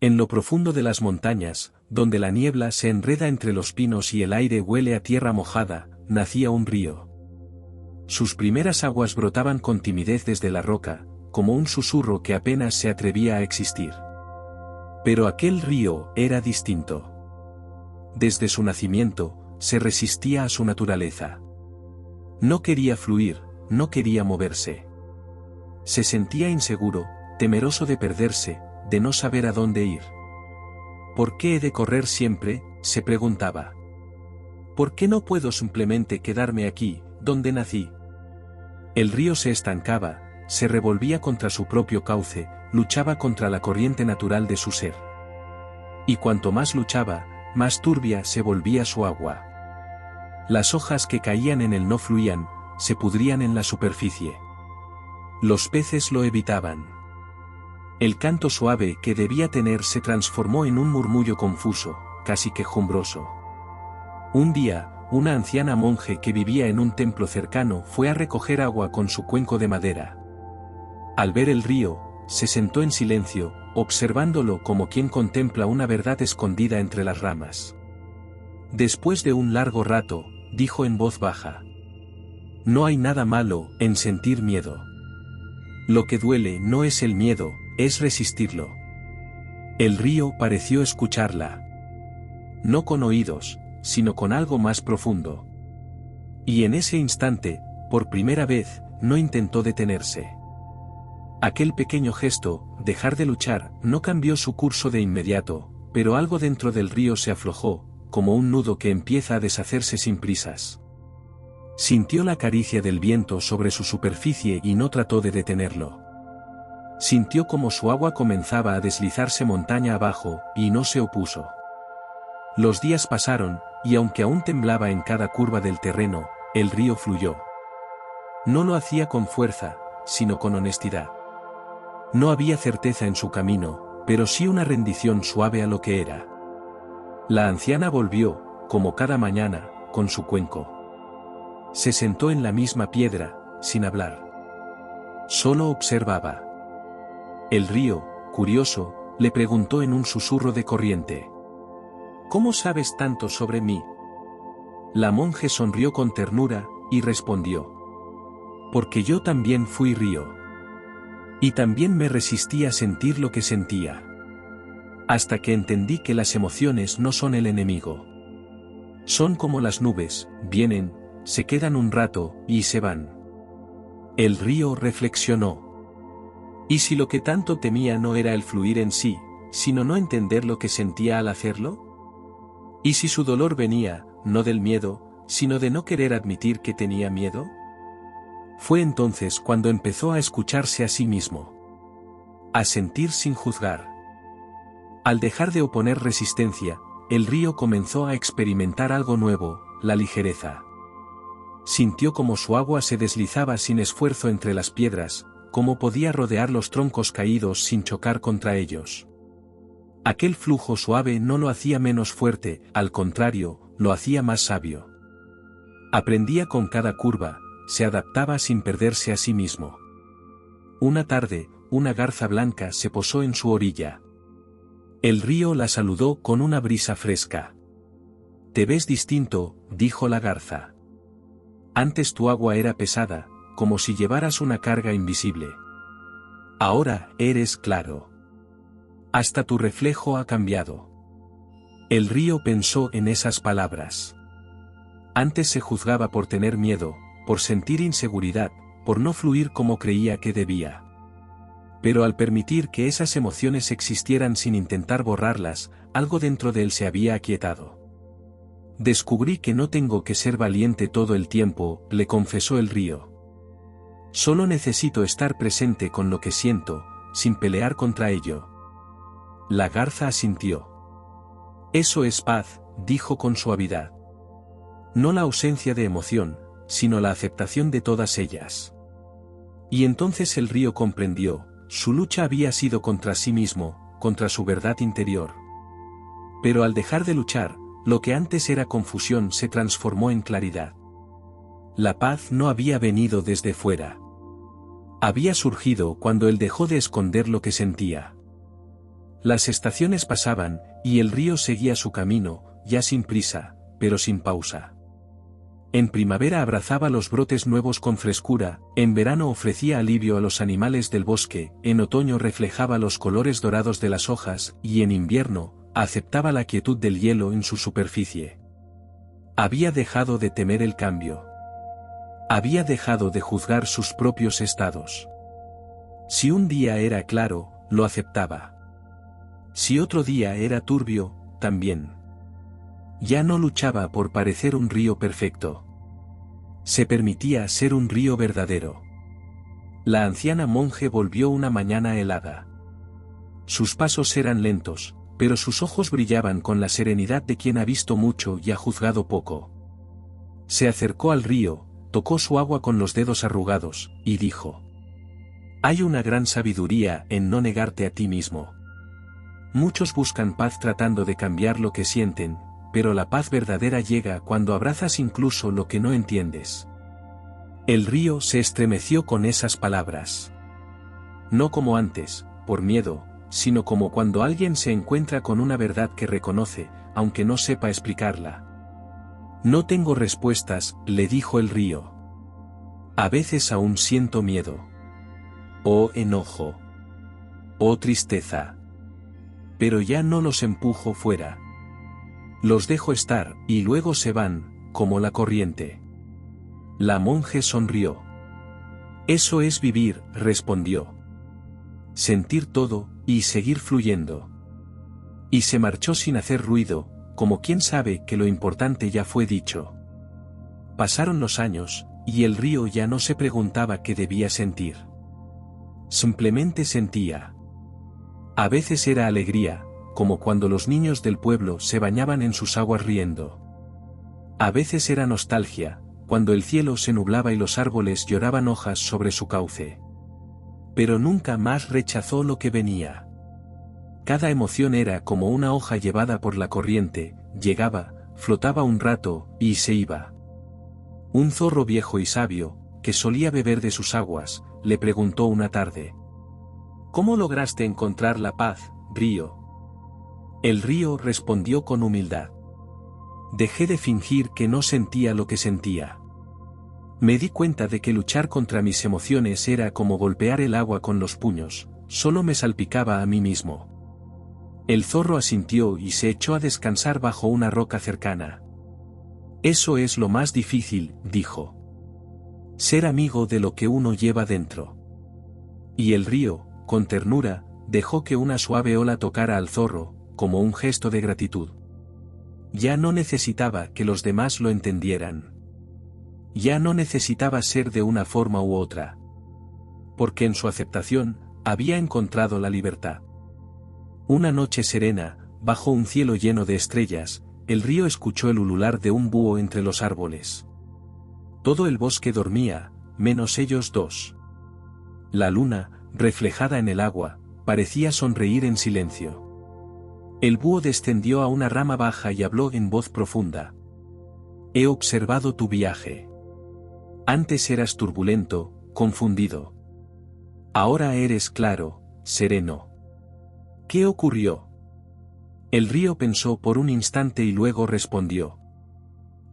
En lo profundo de las montañas, donde la niebla se enreda entre los pinos y el aire huele a tierra mojada, nacía un río. Sus primeras aguas brotaban con timidez desde la roca, como un susurro que apenas se atrevía a existir. Pero aquel río era distinto. Desde su nacimiento, se resistía a su naturaleza. No quería fluir, no quería moverse. Se sentía inseguro, temeroso de perderse, de no saber a dónde ir. ¿Por qué he de correr siempre?, se preguntaba. ¿Por qué no puedo simplemente quedarme aquí, donde nací? El río se estancaba, se revolvía contra su propio cauce, luchaba contra la corriente natural de su ser. Y cuanto más luchaba, más turbia se volvía su agua. Las hojas que caían en él no fluían, se pudrían en la superficie. Los peces lo evitaban. El canto suave que debía tener se transformó en un murmullo confuso, casi quejumbroso. Un día, una anciana monje que vivía en un templo cercano fue a recoger agua con su cuenco de madera. Al ver el río, se sentó en silencio, observándolo como quien contempla una verdad escondida entre las ramas. Después de un largo rato, dijo en voz baja: «No hay nada malo en sentir miedo. Lo que duele no es el miedo, es resistirlo». El río pareció escucharla. No con oídos, sino con algo más profundo. Y en ese instante, por primera vez, no intentó detenerse. Aquel pequeño gesto, dejar de luchar, no cambió su curso de inmediato, pero algo dentro del río se aflojó, como un nudo que empieza a deshacerse sin prisas. Sintió la caricia del viento sobre su superficie y no trató de detenerlo. Sintió como su agua comenzaba a deslizarse montaña abajo, y no se opuso. Los días pasaron, y aunque aún temblaba en cada curva del terreno, el río fluyó. No lo hacía con fuerza, sino con honestidad. No había certeza en su camino, pero sí una rendición suave a lo que era. La anciana volvió, como cada mañana, con su cuenco. Se sentó en la misma piedra, sin hablar. Solo observaba. El río, curioso, le preguntó en un susurro de corriente: «¿Cómo sabes tanto sobre mí?». La monje sonrió con ternura, y respondió: «Porque yo también fui río. Y también me resistí a sentir lo que sentía. Hasta que entendí que las emociones no son el enemigo. Son como las nubes, vienen, se quedan un rato, y se van». El río reflexionó. ¿Y si lo que tanto temía no era el fluir en sí, sino no entender lo que sentía al hacerlo? ¿Y si su dolor venía, no del miedo, sino de no querer admitir que tenía miedo? Fue entonces cuando empezó a escucharse a sí mismo. A sentir sin juzgar. Al dejar de oponer resistencia, el río comenzó a experimentar algo nuevo, la ligereza. Sintió como su agua se deslizaba sin esfuerzo entre las piedras, como podía rodear los troncos caídos sin chocar contra ellos. Aquel flujo suave no lo hacía menos fuerte, al contrario, lo hacía más sabio. Aprendía con cada curva, se adaptaba sin perderse a sí mismo. Una tarde, una garza blanca se posó en su orilla. El río la saludó con una brisa fresca. «Te ves distinto», dijo la garza. «Antes tu agua era pesada, como si llevaras una carga invisible. Ahora eres claro. Hasta tu reflejo ha cambiado». El río pensó en esas palabras. Antes se juzgaba por tener miedo, por sentir inseguridad, por no fluir como creía que debía. Pero al permitir que esas emociones existieran sin intentar borrarlas, algo dentro de él se había aquietado. «Descubrí que no tengo que ser valiente todo el tiempo», le confesó el río. «Solo necesito estar presente con lo que siento, sin pelear contra ello». La garza asintió. «Eso es paz», dijo con suavidad. «No la ausencia de emoción, sino la aceptación de todas ellas». Y entonces el río comprendió, su lucha había sido contra sí mismo, contra su verdad interior. Pero al dejar de luchar, lo que antes era confusión se transformó en claridad. La paz no había venido desde fuera. Había surgido cuando él dejó de esconder lo que sentía. Las estaciones pasaban, y el río seguía su camino, ya sin prisa, pero sin pausa. En primavera abrazaba los brotes nuevos con frescura, en verano ofrecía alivio a los animales del bosque, en otoño reflejaba los colores dorados de las hojas, y en invierno, aceptaba la quietud del hielo en su superficie. Había dejado de temer el cambio. Había dejado de juzgar sus propios estados. Si un día era claro, lo aceptaba. Si otro día era turbio, también. Ya no luchaba por parecer un río perfecto. Se permitía ser un río verdadero. La anciana monje volvió una mañana helada. Sus pasos eran lentos, pero sus ojos brillaban con la serenidad de quien ha visto mucho y ha juzgado poco. Se acercó al río, tocó su agua con los dedos arrugados, y dijo: «Hay una gran sabiduría en no negarte a ti mismo. Muchos buscan paz tratando de cambiar lo que sienten, pero la paz verdadera llega cuando abrazas incluso lo que no entiendes». El río se estremeció con esas palabras. No como antes, por miedo, sino como cuando alguien se encuentra con una verdad que reconoce, aunque no sepa explicarla. «No tengo respuestas», le dijo el río. «A veces aún siento miedo. O enojo. O tristeza. Pero ya no los empujo fuera. Los dejo estar, y luego se van, como la corriente». La monje sonrió. «Eso es vivir», respondió. «Sentir todo, y seguir fluyendo». Y se marchó sin hacer ruido, como quien sabe que lo importante ya fue dicho. Pasaron los años, y el río ya no se preguntaba qué debía sentir. Simplemente sentía. A veces era alegría, como cuando los niños del pueblo se bañaban en sus aguas riendo. A veces era nostalgia, cuando el cielo se nublaba y los árboles lloraban hojas sobre su cauce. Pero nunca más rechazó lo que venía. Cada emoción era como una hoja llevada por la corriente, llegaba, flotaba un rato, y se iba. Un zorro viejo y sabio, que solía beber de sus aguas, le preguntó una tarde: «¿Cómo lograste encontrar la paz, río?». El río respondió con humildad: «Dejé de fingir que no sentía lo que sentía. Me di cuenta de que luchar contra mis emociones era como golpear el agua con los puños, solo me salpicaba a mí mismo». El zorro asintió y se echó a descansar bajo una roca cercana. «Eso es lo más difícil», dijo. «Ser amigo de lo que uno lleva dentro». Y el río, con ternura, dejó que una suave ola tocara al zorro, como un gesto de gratitud. Ya no necesitaba que los demás lo entendieran. Ya no necesitaba ser de una forma u otra. Porque en su aceptación, había encontrado la libertad. Una noche serena, bajo un cielo lleno de estrellas, el río escuchó el ulular de un búho entre los árboles. Todo el bosque dormía, menos ellos dos. La luna, reflejada en el agua, parecía sonreír en silencio. El búho descendió a una rama baja y habló en voz profunda: «He observado tu viaje. Antes eras turbulento, confundido. Ahora eres claro, sereno. ¿Qué ocurrió?». El río pensó por un instante y luego respondió: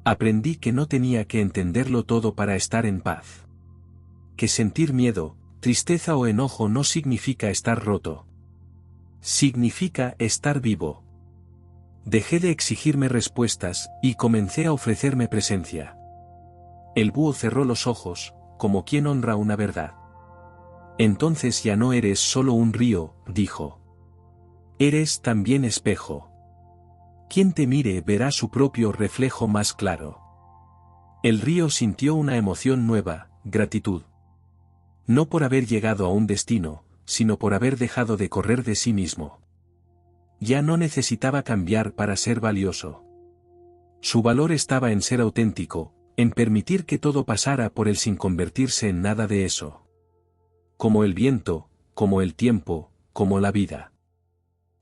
«Aprendí que no tenía que entenderlo todo para estar en paz. Que sentir miedo, tristeza o enojo no significa estar roto. Significa estar vivo. Dejé de exigirme respuestas, y comencé a ofrecerme presencia». El búho cerró los ojos, como quien honra una verdad. «Entonces ya no eres solo un río», dijo. «Eres también espejo. Quien te mire verá su propio reflejo más claro». El río sintió una emoción nueva, gratitud. No por haber llegado a un destino, sino por haber dejado de correr de sí mismo. Ya no necesitaba cambiar para ser valioso. Su valor estaba en ser auténtico, en permitir que todo pasara por él sin convertirse en nada de eso. Como el viento, como el tiempo, como la vida.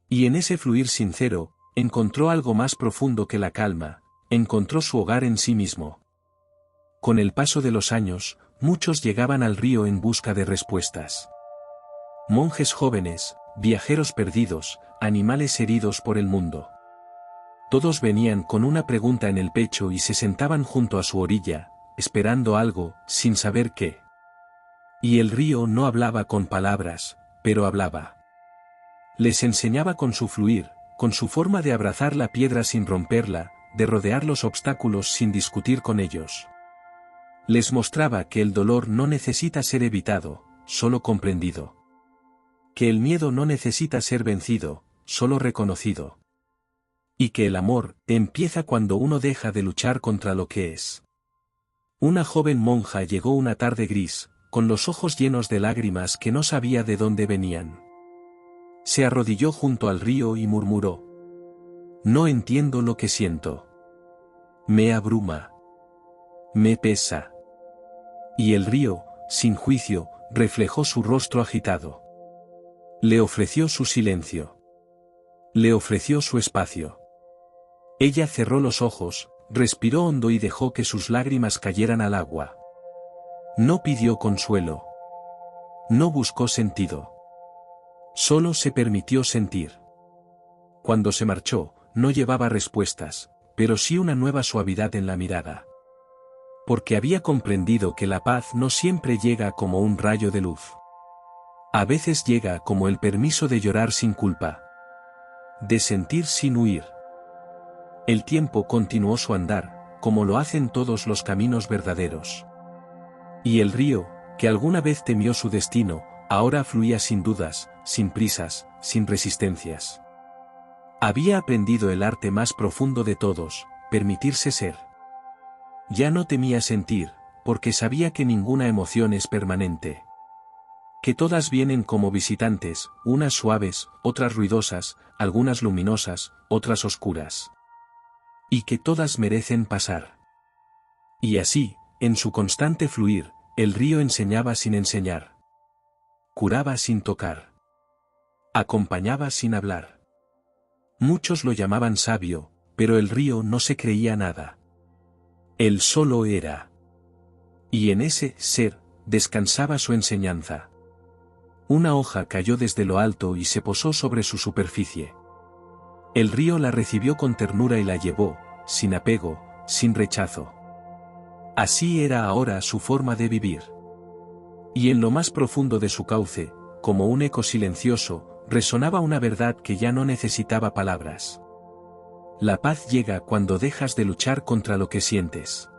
Y en ese fluir sincero, encontró algo más profundo que la calma, encontró su hogar en sí mismo. Con el paso de los años, muchos llegaban al río en busca de respuestas. Monjes jóvenes, viajeros perdidos, animales heridos por el mundo. Todos venían con una pregunta en el pecho y se sentaban junto a su orilla, esperando algo, sin saber qué. Y el río no hablaba con palabras, pero hablaba. Les enseñaba con su fluir, con su forma de abrazar la piedra sin romperla, de rodear los obstáculos sin discutir con ellos. Les mostraba que el dolor no necesita ser evitado, solo comprendido. Que el miedo no necesita ser vencido, solo reconocido. Y que el amor empieza cuando uno deja de luchar contra lo que es. Una joven monja llegó una tarde gris, con los ojos llenos de lágrimas que no sabía de dónde venían. Se arrodilló junto al río y murmuró: «No entiendo lo que siento. Me abruma. Me pesa». Y el río, sin juicio, reflejó su rostro agitado. Le ofreció su silencio. Le ofreció su espacio. Ella cerró los ojos, respiró hondo y dejó que sus lágrimas cayeran al agua. No pidió consuelo. No buscó sentido. Solo se permitió sentir. Cuando se marchó, no llevaba respuestas, pero sí una nueva suavidad en la mirada. Porque había comprendido que la paz no siempre llega como un rayo de luz. A veces llega como el permiso de llorar sin culpa. De sentir sin huir. El tiempo continuó su andar, como lo hacen todos los caminos verdaderos. Y el río, que alguna vez temió su destino, ahora fluía sin dudas, sin prisas, sin resistencias. Había aprendido el arte más profundo de todos, permitirse ser. Ya no temía sentir, porque sabía que ninguna emoción es permanente. Que todas vienen como visitantes, unas suaves, otras ruidosas, algunas luminosas, otras oscuras. Y que todas merecen pasar. Y así, en su constante fluir, el río enseñaba sin enseñar. Curaba sin tocar. Acompañaba sin hablar. Muchos lo llamaban sabio, pero el río no se creía nada. Él solo era. Y en ese ser, descansaba su enseñanza. Una hoja cayó desde lo alto y se posó sobre su superficie. El río la recibió con ternura y la llevó, sin apego, sin rechazo. Así era ahora su forma de vivir. Y en lo más profundo de su cauce, como un eco silencioso, resonaba una verdad que ya no necesitaba palabras. La paz llega cuando dejas de luchar contra lo que sientes.